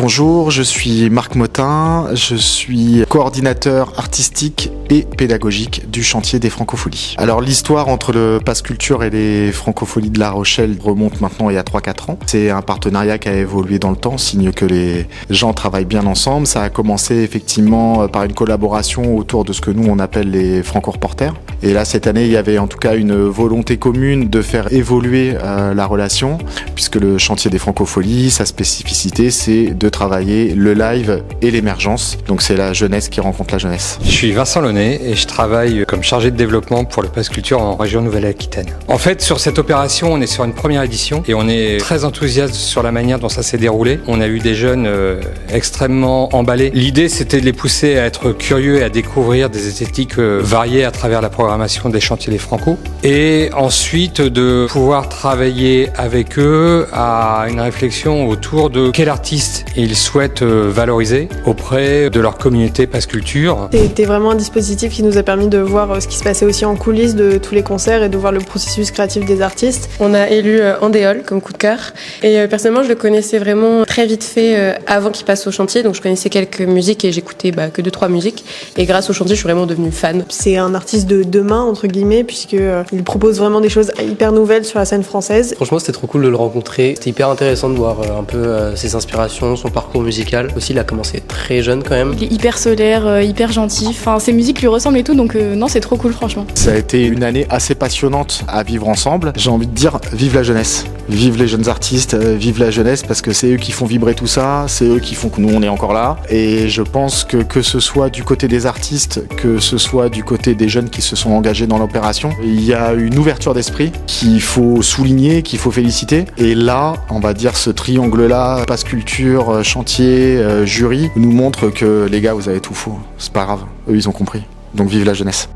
Bonjour, je suis Marc Motin, je suis coordinateur artistique et pédagogique du chantier des Francopholies. Alors l'histoire entre le Pass Culture et les Francopholies de La Rochelle remonte maintenant il y a 3-4 ans. C'est un partenariat qui a évolué dans le temps, signe que les gens travaillent bien ensemble. Ça a commencé effectivement par une collaboration autour de ce que nous on appelle les Franco-reporters. Et là cette année il y avait en tout cas une volonté commune de faire évoluer la relation, puisque le chantier des Francopholies, sa spécificité c'est de travailler le live et l'émergence. Donc c'est la jeunesse qui rencontre la jeunesse. Je suis Vincent Launay et je travaille comme chargé de développement pour le Pass Culture en région Nouvelle-Aquitaine. En fait, sur cette opération, on est sur une première édition et on est très enthousiaste sur la manière dont ça s'est déroulé. On a eu des jeunes extrêmement emballés. L'idée, c'était de les pousser à être curieux et à découvrir des esthétiques variées à travers la programmation des chantiers des Franco. Et ensuite, de pouvoir travailler avec eux à une réflexion autour de quel artiste ils souhaitent valoriser auprès de leur communauté Pass Culture. C'était vraiment un dispositif qui nous a permis de voir ce qui se passait aussi en coulisses de tous les concerts et de voir le processus créatif des artistes. On a élu Andéol comme coup de cœur et personnellement je le connaissais vraiment très vite fait avant qu'il passe au chantier, donc je connaissais quelques musiques et j'écoutais que 2-3 musiques et grâce au chantier je suis vraiment devenue fan. C'est un artiste de demain entre guillemets puisqu'il propose vraiment des choses hyper nouvelles sur la scène française. Franchement c'était trop cool de le rencontrer, c'était hyper intéressant de voir un peu ses inspirations, son parcours musical. Aussi il a commencé très jeune quand même. Il est hyper solaire, hyper gentil, enfin ses musiques lui ressemblent et tout, donc non c'est trop cool franchement. Ça a été une année assez passionnante à vivre ensemble. J'ai envie de dire vive la jeunesse, vive les jeunes artistes, vive la jeunesse, parce que c'est eux qui font vibrer tout ça, c'est eux qui font que nous on est encore là. Et je pense que ce soit du côté des artistes, que ce soit du côté des jeunes qui se sont engagés dans l'opération, il y a une ouverture d'esprit qu'il faut souligner, qu'il faut féliciter. Et là, on va dire ce triangle-là, Pass Culture, chantier, jury, nous montre que les gars vous avez tout faux, c'est pas grave, eux ils ont compris. Donc vive la jeunesse.